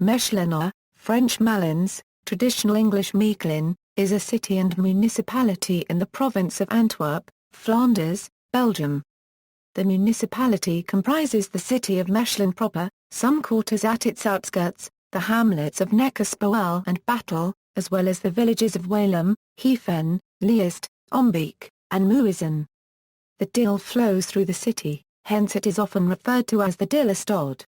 Mechelen, French Malines, traditional English Mechlin, is a city and municipality in the province of Antwerp, Flanders, Belgium. The municipality comprises the city of Mechelen proper, some quarters at its outskirts, the hamlets of Nekkerspoel and Battel, as well as the villages of Walem, Heffen, Leest, Hombeek, and Muizen. The Dijle flows through the city, hence it is often referred to as the Dijlestad.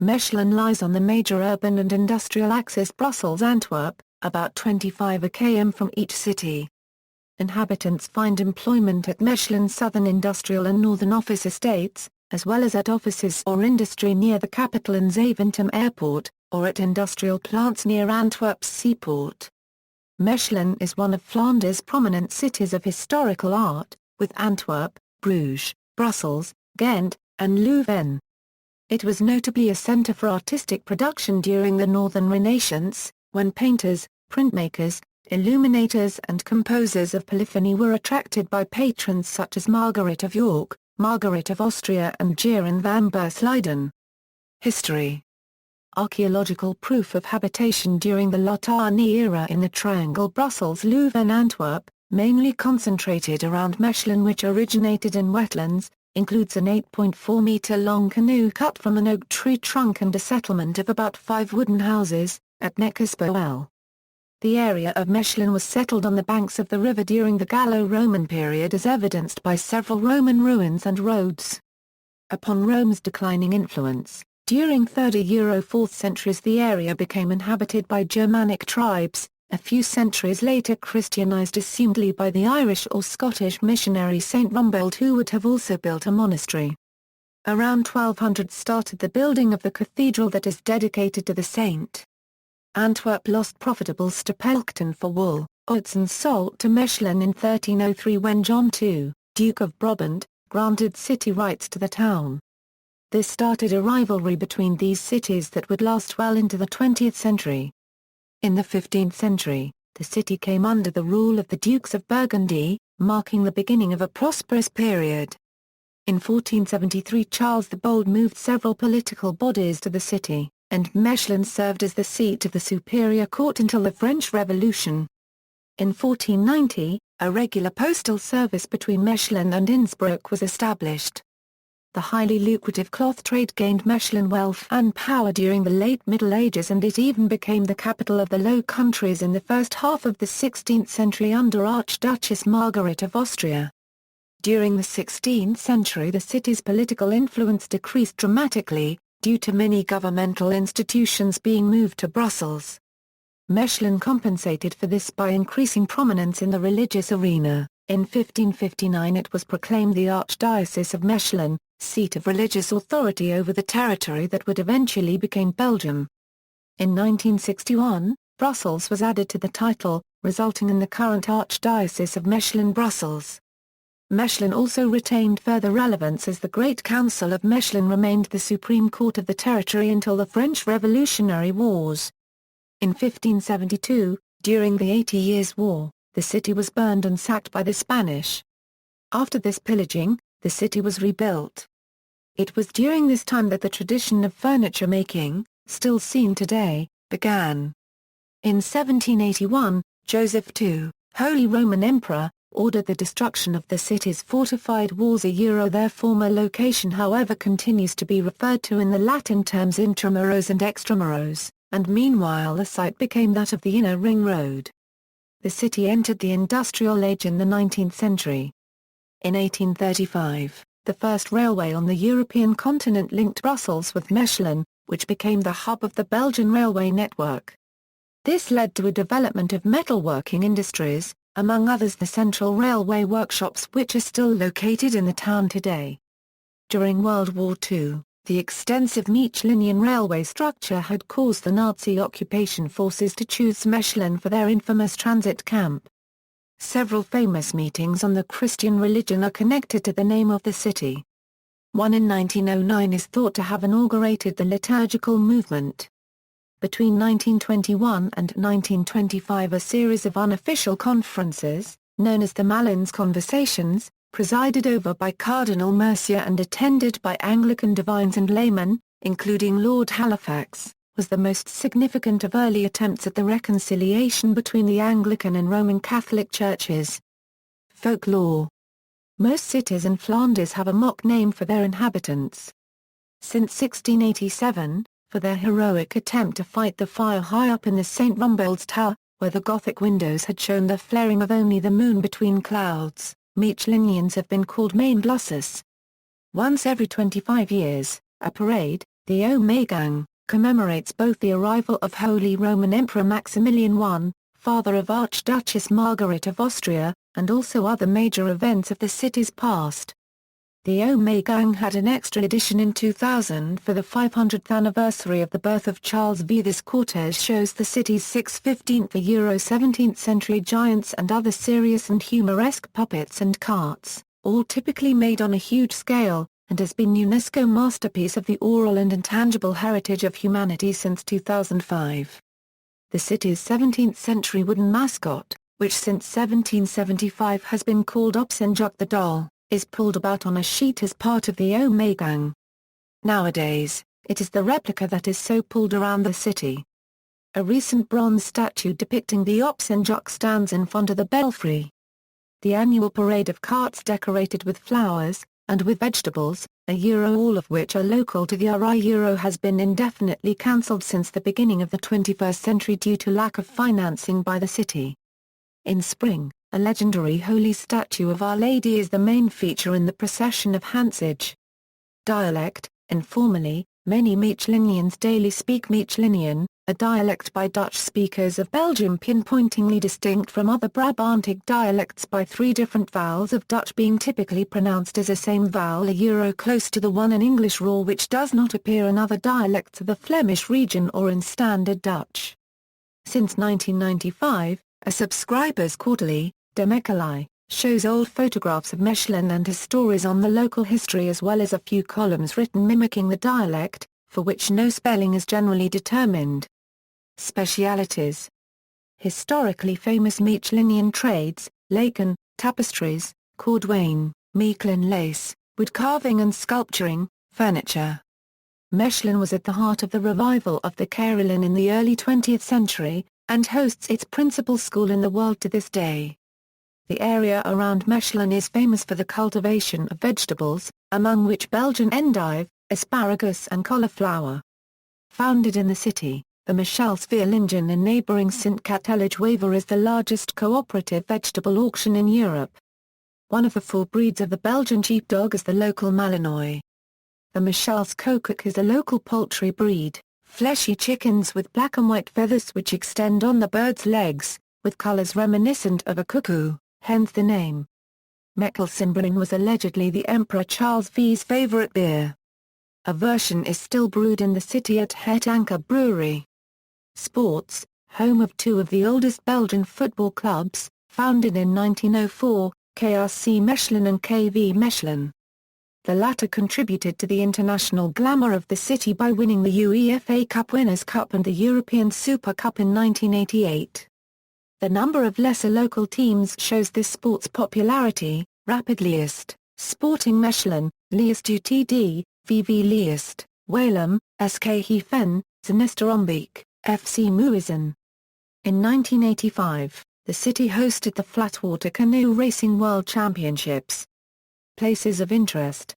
Mechelen lies on the major urban and industrial axis Brussels-Antwerp, about 25 km from each city. Inhabitants find employment at Mechelen's southern industrial and northern office estates, as well as at offices or industry near the capital and Zaventem Airport, or at industrial plants near Antwerp's seaport. Mechelen is one of Flanders' prominent cities of historical art, with Antwerp, Bruges, Brussels, Ghent, and Leuven. It was notably a centre for artistic production during the Northern Renaissance, when painters, printmakers, illuminators and composers of polyphony were attracted by patrons such as Margaret of York, Margaret of Austria and Jeroen van Bersliden. History. Archaeological proof of habitation during the Latani era in the triangle Brussels-Leuven-Antwerp, mainly concentrated around Mechelen, which originated in wetlands, includes an 8.4-metre-long canoe cut from an oak tree trunk and a settlement of about 5 wooden houses, at Nekkerspoel. The area of Mechelen was settled on the banks of the river during the Gallo-Roman period, as evidenced by several Roman ruins and roads. Upon Rome's declining influence, during 3rd–4th centuries the area became inhabited by Germanic tribes, a few centuries later Christianized assumedly by the Irish or Scottish missionary St. Rumbold, who would have also built a monastery. Around 1200 started the building of the cathedral that is dedicated to the saint. Antwerp lost profitable Stapelkton for wool, oats and salt to Mechelen in 1303 when John II, Duke of Brabant, granted city rights to the town. This started a rivalry between these cities that would last well into the 20th century. In the 15th century, the city came under the rule of the Dukes of Burgundy, marking the beginning of a prosperous period. In 1473 Charles the Bold moved several political bodies to the city, and Mechelen served as the seat of the Superior Court until the French Revolution. In 1490, a regular postal service between Mechelen and Innsbruck was established. The highly lucrative cloth trade gained Mechelen wealth and power during the late Middle Ages, and it even became the capital of the Low Countries in the first half of the 16th century under Archduchess Margaret of Austria. During the 16th century the city's political influence decreased dramatically, due to many governmental institutions being moved to Brussels. Mechelen compensated for this by increasing prominence in the religious arena. In 1559 it was proclaimed the Archdiocese of Mechelen, seat of religious authority over the territory that would eventually become Belgium. In 1961, Brussels was added to the title, resulting in the current Archdiocese of Mechelen-Brussels. Mechelen also retained further relevance as the Great Council of Mechelen remained the supreme court of the territory until the French Revolutionary Wars. In 1572, during the 80 Years' War, the city was burned and sacked by the Spanish. After this pillaging, the city was rebuilt. It was during this time that the tradition of furniture making, still seen today, began. In 1781, Joseph II, Holy Roman Emperor, ordered the destruction of the city's fortified walls. Their former location however continues to be referred to in the Latin terms intramuros and extramuros, and meanwhile the site became that of the Inner Ring Road. The city entered the industrial age in the 19th century. In 1835, the first railway on the European continent linked Brussels with Mechelen, which became the hub of the Belgian railway network. This led to a development of metalworking industries, among others the Central Railway workshops, which are still located in the town today. During World War II, the extensive Mechlinian railway structure had caused the Nazi occupation forces to choose Mechelen for their infamous transit camp. Several famous meetings on the Christian religion are connected to the name of the city. One in 1909 is thought to have inaugurated the liturgical movement. Between 1921 and 1925 a series of unofficial conferences, known as the Malines Conversations, presided over by Cardinal Mercier and attended by Anglican divines and laymen, including Lord Halifax, was the most significant of early attempts at the reconciliation between the Anglican and Roman Catholic churches. Folklore. Most cities in Flanders have a mock name for their inhabitants. Since 1687, for their heroic attempt to fight the fire high up in the St. Rumbold's Tower, where the Gothic windows had shown the flaring of only the moon between clouds, Mechlinians have been called Maanblossers. Once every 25 years, a parade, the ʻmɛ.x, commemorates both the arrival of Holy Roman Emperor Maximilian I, father of Archduchess Margaret of Austria, and also other major events of the city's past. The ʻmɛ.x had an extra edition in 2000 for the 500th anniversary of the birth of Charles V. This cortege shows the city's 6 15th–17th century giants and other serious and humoresque puppets and carts, all typically made on a huge scale, and has been UNESCO Masterpiece of the Oral and Intangible Heritage of Humanity since 2005. The city's 17th-century wooden mascot, which since 1775 has been called Opsenjuk the doll, is pulled about on a sheet as part of the ʻmɛ.x. Nowadays, it is the replica that is so pulled around the city. A recent bronze statue depicting the Opsenjuk stands in front of the belfry. The annual parade of carts decorated with flowers, and with vegetables, all of which are local to the RI has been indefinitely cancelled since the beginning of the 21st century due to lack of financing by the city. In spring, a legendary holy statue of Our Lady is the main feature in the procession of Hansage. Dialect. Informally, many Mechlinians daily speak Mechlinian, a dialect by Dutch speakers of Belgium pinpointingly distinct from other Brabantic dialects by 3 different vowels of Dutch being typically pronounced as a same vowel close to the one in English raw which does not appear in other dialects of the Flemish region or in Standard Dutch. Since 1995, a subscriber's quarterly, De Mechelen, shows old photographs of Mechelen and has stories on the local history as well as a few columns written mimicking the dialect, for which no spelling is generally determined. Specialities. Historically famous Mechlinian trades, laken, tapestries, cordwain, Mechlin lace, wood carving and sculpturing, furniture. Mechelen was at the heart of the revival of the carillon in the early 20th century, and hosts its principal school in the world to this day. The area around Mechelen is famous for the cultivation of vegetables, among which Belgian endive, asparagus and cauliflower. Founded in the city, the Michelsveerlingen in neighbouring Sint-Katelijgewever is the largest cooperative vegetable auction in Europe. One of the 4 breeds of the Belgian sheepdog is the local Malinois. The Michels Kokuk is a local poultry breed, fleshy chickens with black and white feathers which extend on the bird's legs, with colours reminiscent of a cuckoo, hence the name. Mechelsenbräu was allegedly the Emperor Charles V's favourite beer. A version is still brewed in the city at Het Anker Brewery. Sports, home of 2 of the oldest Belgian football clubs, founded in 1904, KRC Mechelen and KV Mechelen. The latter contributed to the international glamour of the city by winning the UEFA Cup Winners' Cup and the European Super Cup in 1988. The number of lesser local teams shows this sport's popularity: Rapid Leest, Sporting Mechelen, Leest UTD, VV Leest, Walem, SK Heffen, Zenester Hombeek, FC Muizen. In 1985, the city hosted the Flatwater Canoe Racing World Championships. Places of interest.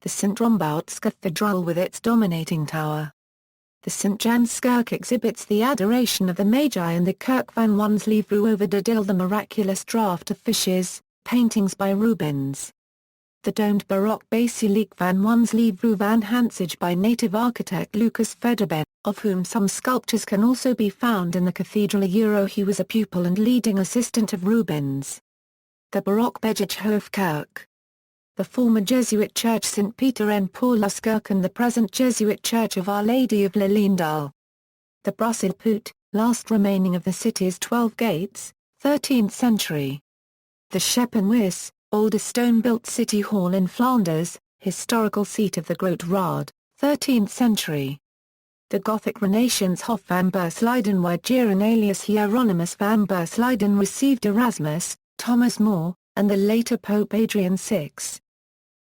The St. Rombout's Cathedral with its dominating tower. The St. Jan's Kerk exhibits the Adoration of the Magi and the Kerk van Wansleeuw over de Dijle, the Miraculous Draught of Fishes, paintings by Rubens. The domed Baroque Basilique van Wansleeuw van Hansage by native architect Lucas Federben, of whom some sculptures can also be found in the cathedral. He was a pupil and leading assistant of Rubens. The Baroque Begijhofkerk. The former Jesuit church St. Peter en Pauluskerk and the present Jesuit church of Our Lady of Lelystad. The Brussels-Poort, last remaining of the city's 12 gates, 13th century. The Scheppenhuis, oldest stone-built city hall in Flanders, historical seat of the Grote Raad, 13th century. The Gothic Renaissance Hof van Berslijden, where Geron alias Hieronymus van Berslijden received Erasmus, Thomas More, and the later Pope Adrian VI.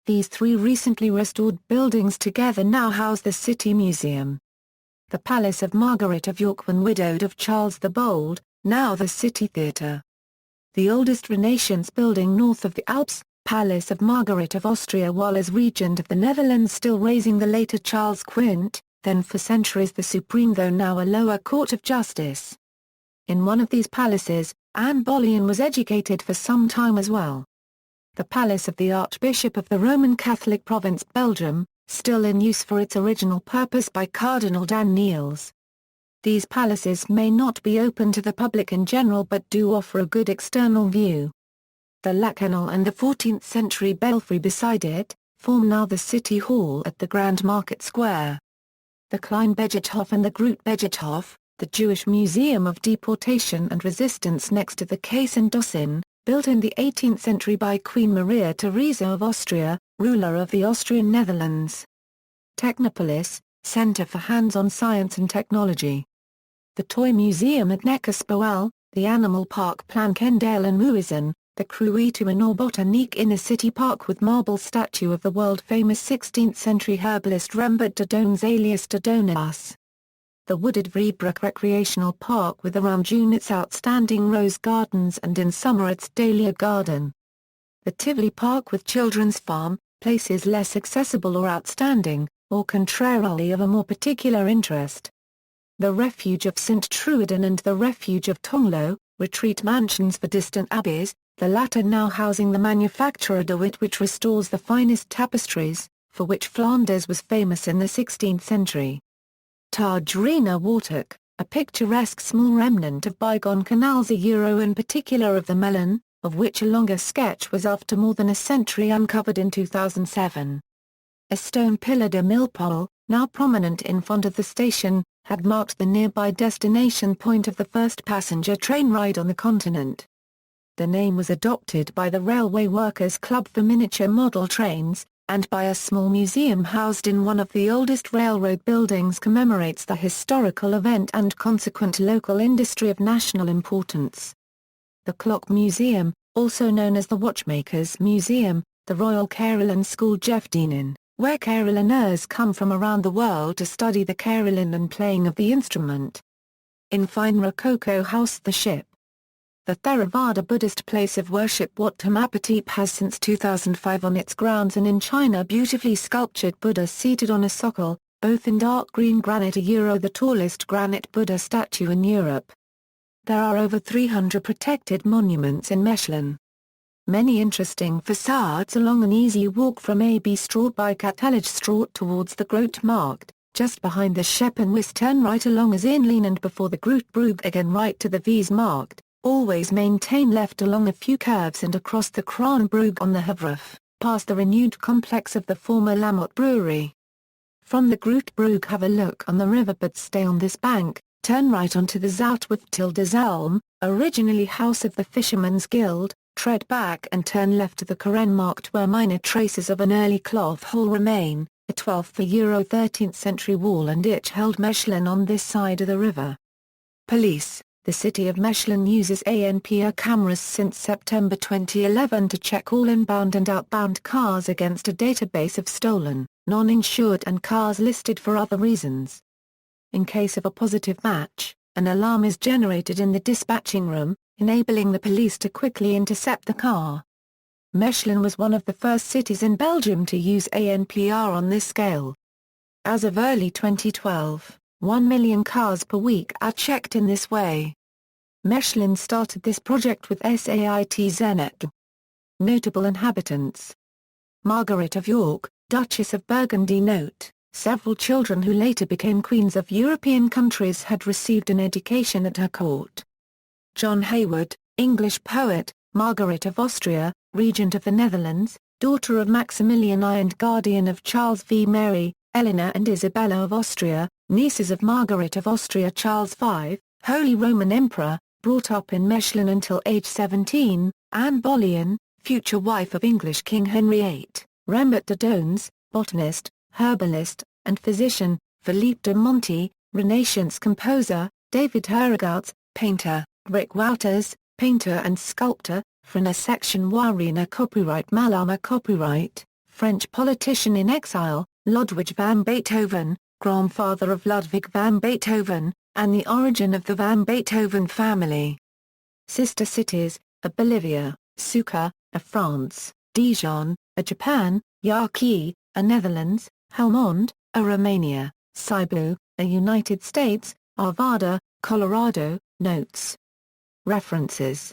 These 3 recently restored buildings together now house the City Museum. the Palace of Margaret of York when widowed of Charles the Bold, now the City Theatre. The oldest Renaissance building north of the Alps, Palace of Margaret of Austria while as Regent of the Netherlands still raising the later Charles Quint, then for centuries the supreme though now a lower court of justice. In one of these palaces, Anne Boleyn was educated for some time as well. The Palace of the Archbishop of the Roman Catholic Province Belgium, still in use for its original purpose by Cardinal Dan Niels. These palaces may not be open to the public in general but do offer a good external view. The Lacanal and the 14th-century belfry beside it, form now the City Hall at the Grand Market Square. The Kleinbegethof and the Grootbegethof, the Jewish Museum of Deportation and Resistance next to the Case and Dossin, built in the 18th century by Queen Maria Theresa of Austria, ruler of the Austrian Netherlands. Technopolis, Centre for Hands-on Science and Technology. The Toy Museum at Nekkerspoel, the Animal Park Plankendale and Muizen, the Kruidtuin Botaniek Inner City Park with marble statue of the world-famous 16th-century herbalist Rembert de Doorns alias de Doornas. The wooded Vriebroek Recreational Park with around June its outstanding rose gardens and in summer its dahlia garden. The Tivoli Park with children's farm, places less accessible or outstanding, or contrarily of a more particular interest. The Refuge of St. Truiden and the Refuge of Tonglo, retreat mansions for distant abbeys, the latter now housing the manufacturer de Witt which restores the finest tapestries, for which Flanders was famous in the 16th century. Targerina Waterk, a picturesque small remnant of bygone canals in particular of the Mechelen, of which a longer sketch was after more than a century uncovered in 2007. A stone pillar de Milpole, now prominent in front of the station, had marked the nearby destination point of the first passenger train ride on the continent. The name was adopted by the Railway Workers' Club for miniature model trains, and by a small museum housed in one of the oldest railroad buildings commemorates the historical event and consequent local industry of national importance. The Clock Museum, also known as the Watchmakers Museum, the Royal Carillon School Jefdienen, where carillonneurs come from around the world to study the carillon and playing of the instrument. In fine Rococo house the ship. The Theravada Buddhist place of worship Wat Thamapatip has since 2005 on its grounds and in China beautifully sculptured Buddha seated on a socle, both in dark green granite the tallest granite Buddha statue in Europe. There are over 300 protected monuments in Mechelen. Many interesting facades along an easy walk from AB Straat by Kateligstraat towards the Grote Markt, just behind the Scheppenwis turn right along as Inleen and before the Grootbrug again right to the Vies Markt. Always maintain left along a few curves and across the Kranenbrug on the Havruf, past the renewed complex of the former Lamotte Brewery. From the Grootbrug have a look on the river but stay on this bank, turn right onto the Zoutweg till de Zalm, originally house of the Fishermen's Guild, tread back and turn left to the Korenmarkt where minor traces of an early cloth hall remain, a 12th or 13th century wall and ditch held Mechelen on this side of the river. Police. The city of Mechelen uses ANPR cameras since September 2011 to check all inbound and outbound cars against a database of stolen, non-insured and cars listed for other reasons. In case of a positive match, an alarm is generated in the dispatching room, enabling the police to quickly intercept the car. Mechelen was one of the first cities in Belgium to use ANPR on this scale. As of early 2012, 1 million cars per week are checked in this way. Mechelen started this project with SAIT Zenet. Notable inhabitants. Margaret of York, Duchess of Burgundy. Note, several children who later became queens of European countries had received an education at her court. John Hayward, English poet, Margaret of Austria, Regent of the Netherlands, daughter of Maximilian I and guardian of Charles V. Mary, Eleanor and Isabella of Austria, nieces of Margaret of Austria. Charles V, Holy Roman Emperor, brought up in Mechelen until age 17, Anne Boleyn, future wife of English King Henry VIII, Rembert de Doorns, botanist, herbalist, and physician, Philippe de Monti, Renaissance composer, David Herregouts, painter, Rick Wouters, painter and sculptor, Frana Section Warina copyright Malama copyright, French politician in exile, Ludwig van Beethoven, great-grandfather of Ludwig van Beethoven, and the origin of the Van Beethoven family. Sister cities are Bolivia, Sucre, France, Dijon, Japan, Yaqui, Netherlands, Helmond, Romania, Cebu, United States, Arvada, Colorado. Notes. References.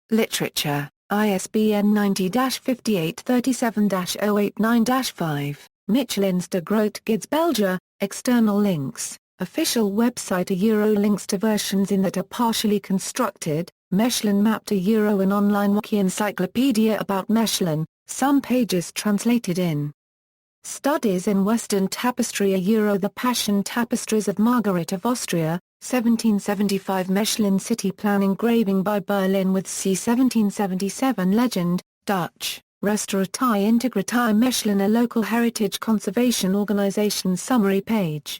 Literature, ISBN 90-5837-089-5, Michelins de Groot Gids Belgia, external links, official website Links to versions in that are partially constructed, Mechlin map to an online wiki encyclopedia about Mechelen, some pages translated in. Studies in Western Tapestry The Passion Tapestries of Margaret of Austria, 1775 Mechlin City Plan engraving by Berlin with c. 1777 legend, Dutch, Restauratie Integratie Mechlin a local heritage conservation organization summary page.